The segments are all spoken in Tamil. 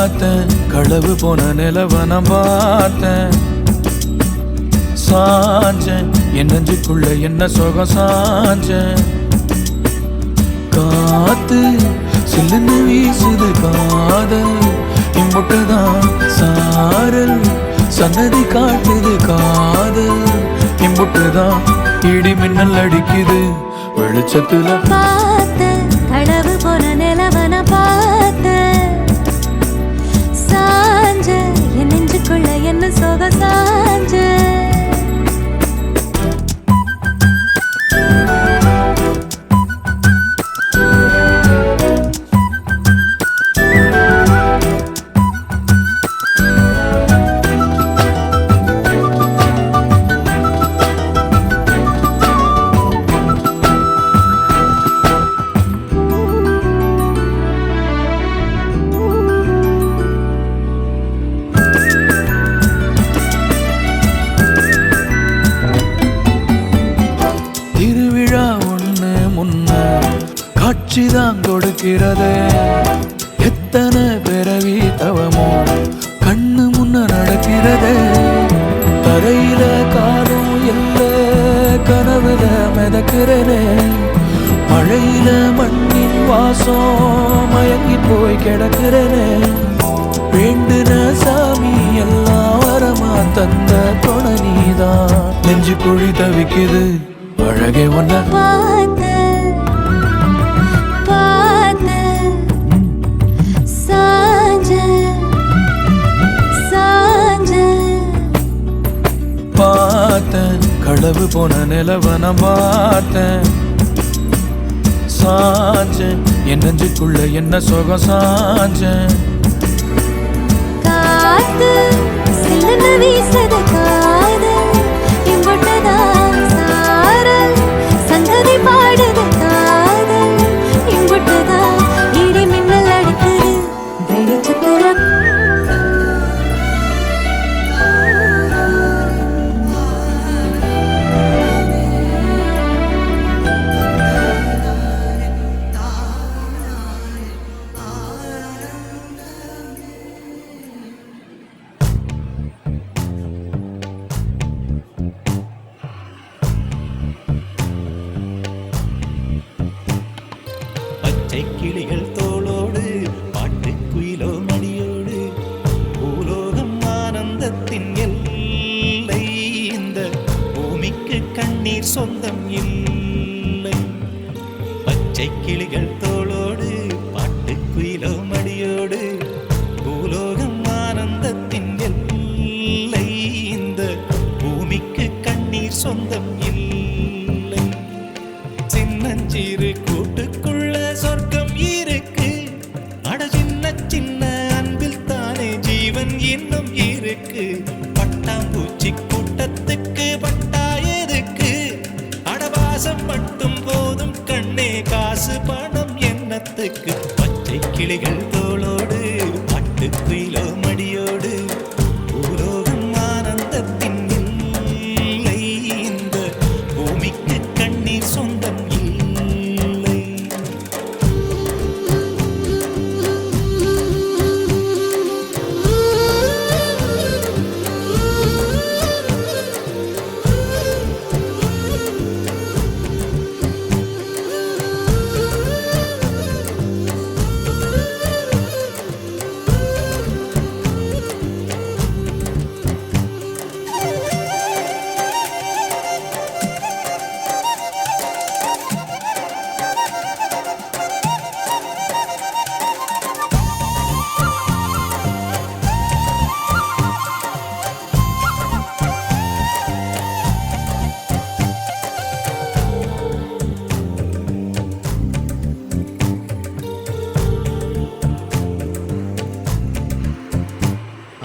பார்த்தேன் களவு போன நிலவன பார்த்தேன் சாஞ்சேன் என் நெஞ்சுக்குள்ள என்ன சுகம் சாஞ்சேன் காத்து சில்லுன்னு வீசுது காதல் இம்புட்டுதான் சாரல் சன்னதி காட்டுது காதல் இம்புட்டுதான் இடி மின்னல் அடிக்குது வெளிச்சத்துல பார்த்தேன் களவு போன நிலவன பார்த்தேன் சாஞ்ச என் நெஞ்சுக்குள்ள என்ன சோக சாஞ்ச காட்சிதான் கொடுக்கிறது எத்தனை பிறவி தவமோ கண்ணு முன்ன நடக்கிறது தரையில காலும் இல்ல கனவுல மிதக்கிறனே மழையில மண்ணின் வாசம் மயங்கி போய் கிடக்கிறனே வேண்டுன சாமி எல்லாம் வரமா தந்த துணை நீதான் நெஞ்சு குழி தவிக்குது அழகே ஒன்ன பார்த்தேன் களவு போன நிலவன பார்த்தேன் சாஞ்சேன் என் நெஞ்சுக்குள்ள என்ன சுகம் சாஞ்சேன் காத்து சில்லுன்னு வீசுது காதல் இம்புட்டுதான் சாரல் சங்கதி பாடுது காதல் இம்புட்டுதான் இடி மின்னல் அடிக்குது வெளிச்சத்துல கிளிகள் தோளோடு பாட்டுக்குயிலோ மடியோடு பூலோகம் ஆனந்தத்தின் எல்லை இந்த பூமிக்கு கண்ணீர் சொந்தம் இல்லை பச்சை கிளிகள் தோளோடு பாட்டுக்குயிலோ மடியோடு பூலோகம் ஆனந்தத்தின் எல்லை இந்த பூமிக்கு கண்ணீர் சொந்தம் இல்லை சின்னஞ்சிறு கூட்டுக்குள்ள சொர்க்கம் இருக்கு அட சின்ன சின்ன அன்பில் தானே ஜீவன் இன்னும் இருக்கு பட்டாம்பூச்சி கூட்டத்துக்கு பட்டா எதுக்கு அடவாசம் மட்டும் போதும் கண்ணே காசு பணம் என்னத்துக்கு பச்சை கிளிகள் தோளோடு பட்டுக்குயிலோ மடியோடு பூலோகம் ஆனந்தத்தின் இல்லை இந்த பூமிக்கு கண்ணீர் சொந்தம் இல்லை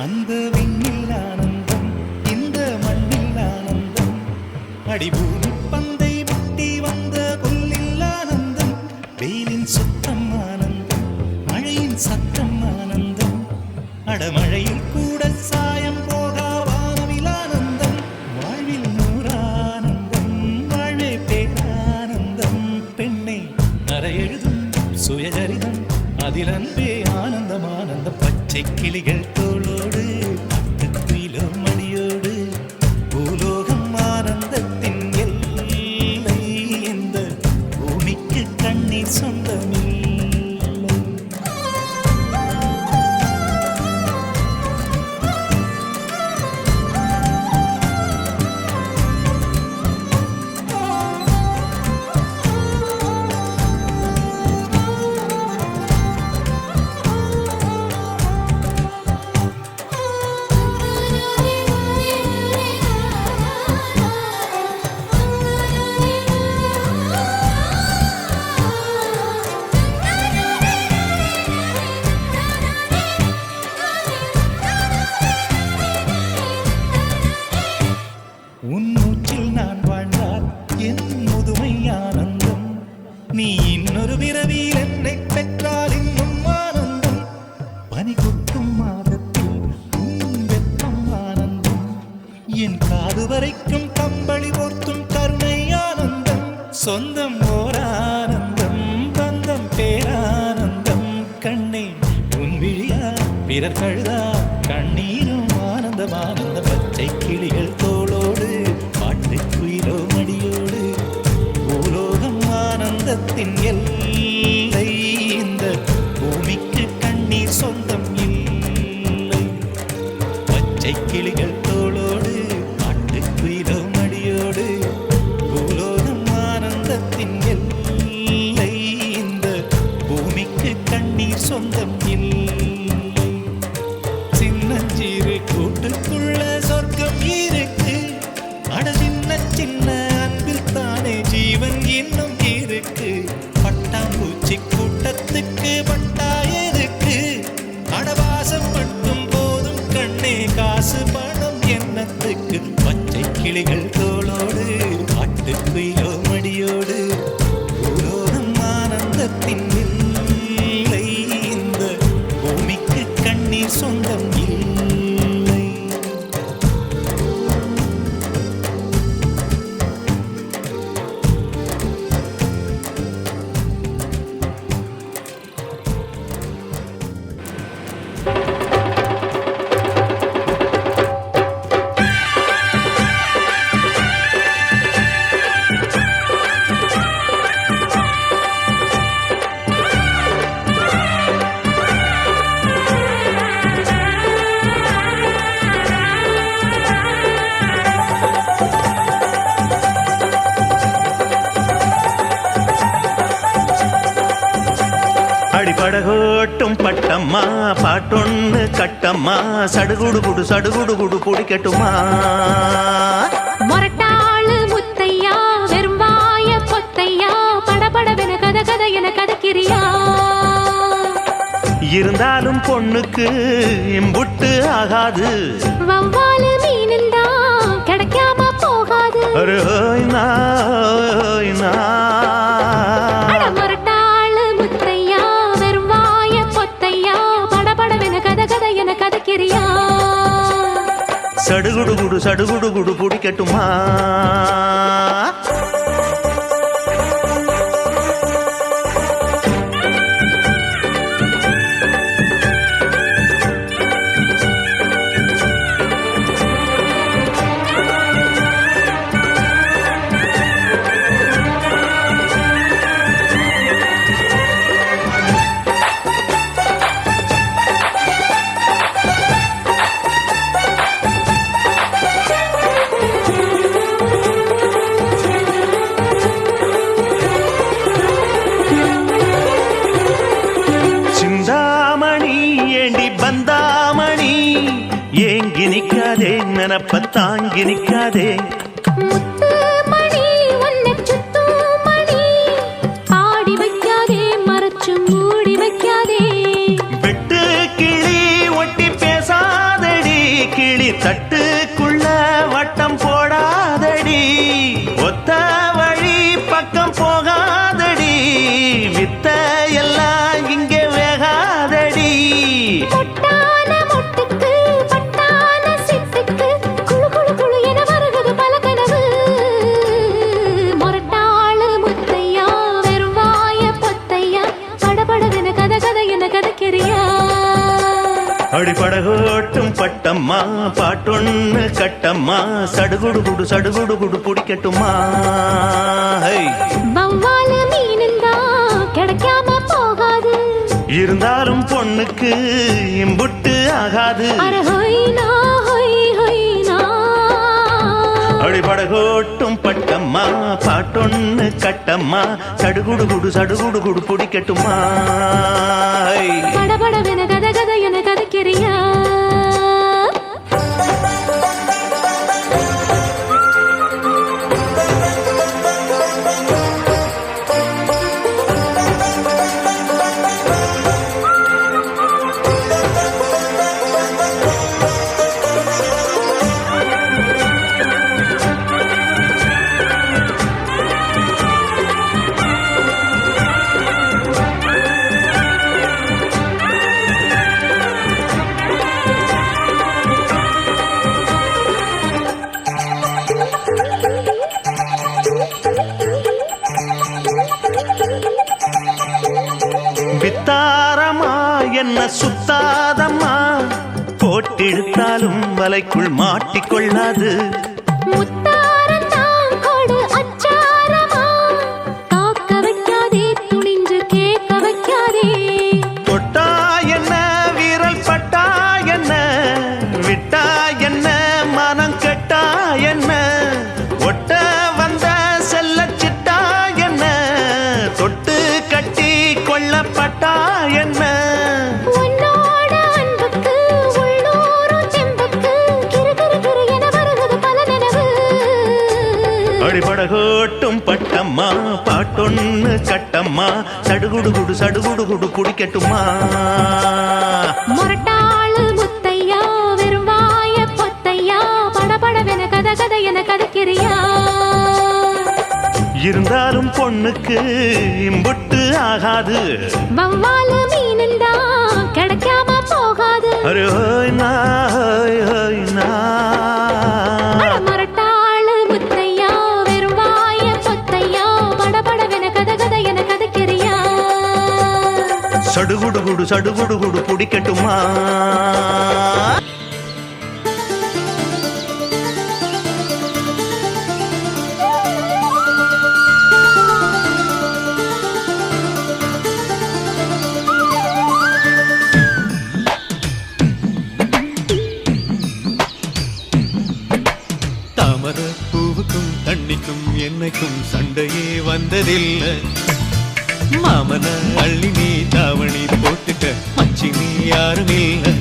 அந்த விண்ணில் ஆனந்தம் இந்த மண்ணில் ஆனந்தம் அடிபூமி பந்தை விட்டி வந்த புல்லில் ஆனந்தம் வெயிலின் சுத்தம் ஆனந்தம் மழையின் சத்தம் ஆனந்தம் அடமழையில் கூட சாயம் போகா வானவில் ஆனந்தம் வாழ்வில் நூறானந்தம் வாழ்வே பேரானந்தம் பெண்ணை அறை எழுதும் சுயசரிதம் அதில் அன்பே ஆனந்தம் ஆனந்தம் பச்சை பச்சை கிளிகள் தோளோடு பட்டுக்குயிலோ மடியோடு பூலோகம் ஆனந்தத்தின் எல்லை இந்த பூமிக்கு கண்ணீர் சொந்தமில்லை. உன் மூச்சில் நான் வாழ்ந்தால் என் முதுமை ஆனந்தம். நீ இன்னொரு பிறவியில் என்னை பெற்றால் இன்னும் ஆனந்தம். பனி கொட்டும் மாதத்தில் உன் வெப்பம் ஆனந்தம். என் காது வரைக்கும் கம்பளி போர்த்தும் கருணை ஆனந்தம். சொந்தம் ஓர் ஆனந்தம், பந்தம் பேரானந்தம். கண்ணே உன் விழியா பிறர் கழுதா கண்ணீரும் ஆனந்தம் ஆனந்த. பச்சை கிளிகள் தோளோடு பாட்டுக்குயிலோ மடியோடு பூலோகம் ஆனந்தத்தின் எல்லை இந்த பூமிக்கு கண்ணீர் சொந்தம் இல்லை. பச்சை கிளிகள் தோளோடு பாட்டுக்குயிலோ மடியோடு பூலோகம் ஆனந்தத்தின் எல்லை இந்த பூமிக்கு கண்ணீர் சொந்தம் இல்லை. சின்னஞ்சிறு கூட்டுக்குள்ள சொர்க்கம் இருக்கு. அட சின்ன சின்ன அன்பில் தானே ஜீவன் இன்னும் இருக்கு. பட்டாம்பூச்சி கூட்டத்துக்கு பட்டாயருக்கு அடவாசம் மட்டும் போதும் கண்ணே, காசு பணம் என்னத்துக்கு. பச்சை கிளிகள் தோளோடு பாட்டுக்குயிலோ மடியோடு பூலோகம் ஆனந்தத்தின் இல்லை இந்த பூமிக்கு கண்ணீர் சொந்தம் இல்லை. அடிபடகோட்டும் பட்டம்மா பாட்டொன்னு கட்டம்மா. சடுகுடு குடு சடுகுடு குடு பிடிக்கட்டுமா. மொரட்டாளு முத்தையா வெறும்பாய பொத்தையா படபடவென கத கத என கதக்கிறியா. இருந்தாலும் பொண்ணுக்கு இம்புட்டு ஆகாது. வவ்வாலு மீனுந்தா கிடைக்காம போகாது. அட மொரட்டாளு முத்தையா வெறும்பாய பொத்தையா படபடவென கத கத என கதக்கிறியா. சடுகுடு குடு சடுகுடு குடு பிடிக்கட்டுமா. ஏங்கி நிக்காதே நினப்ப தாங்கி நிக்காதே. முத்து மணி உன்னை சுத்து மணி ஆடி வைக்காதே மறைச்சு மூடி வைக்காதே. வெட்டு கிளி ஒட்டி பேசாதடி கிளி தட்டுக்குள்ள வட்டம் போடாதடி. ஒத்த வழி பக்கம் போகாதடி வித்த எல்லாம் இங்கே வேகாதடி. அடிபடகோட்டும் பட்டம்மா பாட்டொன்னு கட்டம்மா சடுகுடு குடு பிடிக்கட்டுமா வவ்வால மீனுந்தா கிடைக்காம போகாது இருந்தாலும் பொண்ணுக்கு இம்புட்டு ஆகாது அடிபடகோட்டும் பட்டம்மா பாட்டொன்னு கட்டம்மா சடுகுடு குடு பிடிக்கட்டுமா படபடவென கத கத என கதைக்கிறியா வித்தாரமா என்ன சுத்தாதம்மா போட்டெடுத்தாலும் வலைக்குள் மாட்டிக்கொள்ளாது தொட்டா என்ன வீரல் பட்டா என்ன விட்டா என்ன மனம் கெட்டா என்ன ஒட்ட வந்த செல்ல சிட்டா என்ன தொட்டு கட்டி கொள்ளப்பட்டா என்ன அடிபடகோட்டும் பட்டம்மா பாட்டொன்னு கட்டம்மா சடுகுடு குடு பிடிக்கட்டுமா மொரட்டாளு முத்தையா வெறுவாய பொத்தையா படபடவென கத கத என கதைக்கிறியா இருந்தாலும் பொண்ணுக்கு இம்புட்டு ஆகாது வவ்வால மீனுந்தா கிடைக்காம போகாது அரே ஹோய் நா மொரட்டாளு முத்தையா வெறுவாய பொத்தையா படபடவென கத கத என கதைக்கிறியா சடுகுடு குடு பிடிக்கட்டுமா தாமர பூவுக்கும் தண்ணிக்கும் என்னைக்கும் சண்டையே வந்ததில்லை மாமன அள்ளி நீ தாவணி போட்டுக்க மச்சி நீ யாரும் இல்லை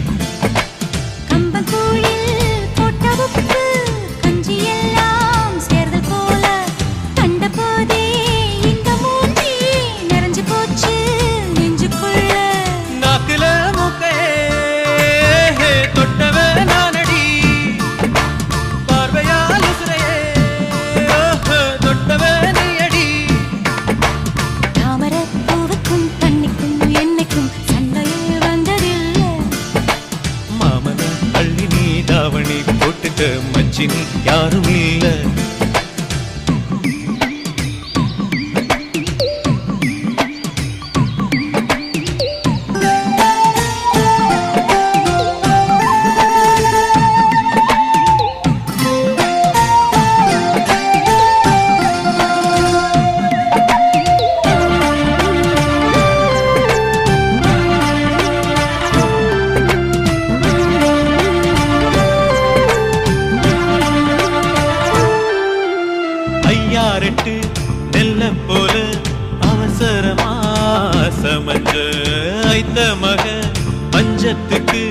நாக்குல மூக்கையே தொட்டவ நானடி பார்வையால் உசுரையே தொட்டவ நீ அடி மாமன அள்ளி நீ தாவணி போட்டுக்க மச்சி நீ யாரும் இல்லை ஐயாரெட்டு நெல்ல போல அவசரமா சமஞ்ச ஐத்த மக பஞ்சத்துக்கு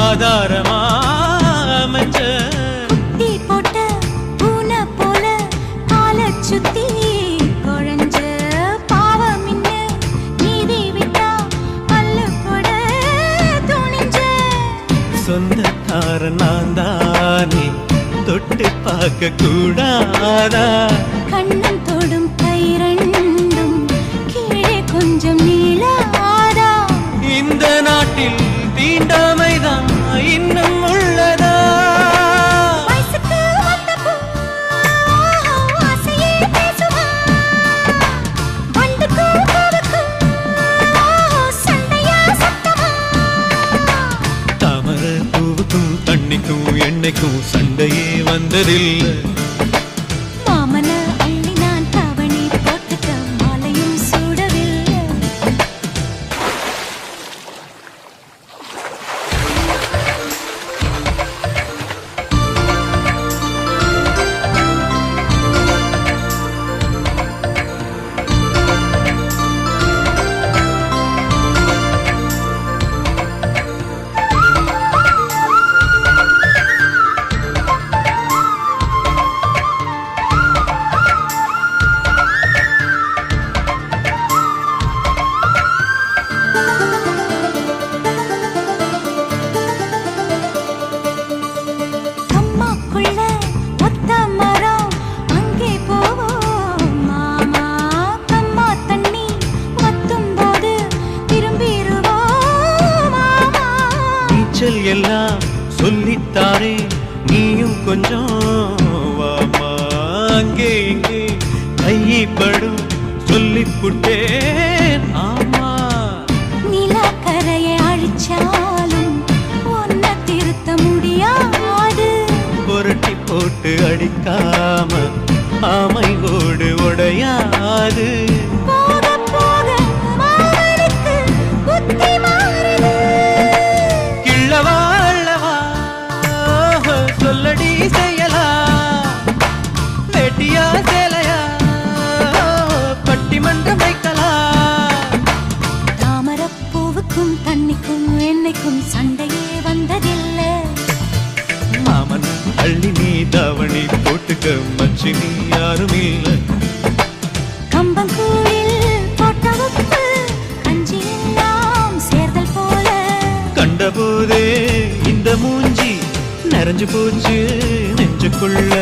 ஆதாரமா அமைஞ்ச சொந்தக்கார நான் தானே தொட்டு பார்க்க கூடாதா கண்ணன் தொடும் கை ரெண்டும் கீழே கொஞ்சம் நீளாதா இந்த நாட்டில் தீண்டாமைதான் இன்னும் உள்ளதா வயசுக்கு வந்த பூ ஆசையே பேசுவா வண்டுக்கும் பூவுக்கும் சண்டையா சத்தமா என்னைக்கும் சண்டையே வந்ததில்லை. மாமன அள்ளி நான் தாவணி போட்டுக்க மாலையும் சூடவில்லை. அம்மாக்குள்ள ஒத்த மரம் அங்கே போவோம் மாமா. கம்மா தண்ணி வத்தும் போது திரும்பிடுவோம் மாமா. நீச்சல் எல்லாம் சொல்லித்தாரே நீயும் கொஞ்சம் வாமா. அங்கே இங்கே கைப்படும் சொல்லிப்புட்டேன் ஆமா. நிலக்கரையை அழிச்சாலும் ஒன்ன திருத்த முடியாது. புரட்டி போட்டு அடிக்காம ஆமை ஓடு உடையாது. போக போக மாமனுக்கு புத்தி மாறுது. கிள்ளவா அள்ளவா சொல்லடி செய்யலா. வேட்டியா சேலையா பட்டிமன்றம் வைக்கலாம். தாமரப்பூவுக்கும் தண்ணிக்கும் என்னைக்கும் சண்டையே வந்ததில்லை. மாமன் அள்ளி நீ தாவணி போட்டுக்க மச்சி நீ யாரும் இல்ல. கம்பங்கூழில் போட்ட உப்பு கஞ்சி எல்லாம் சேர்தல் போல. கண்டபோதே இந்த மூஞ்சி நிறைஞ்சு போச்சு நெஞ்சுக்குள்ள.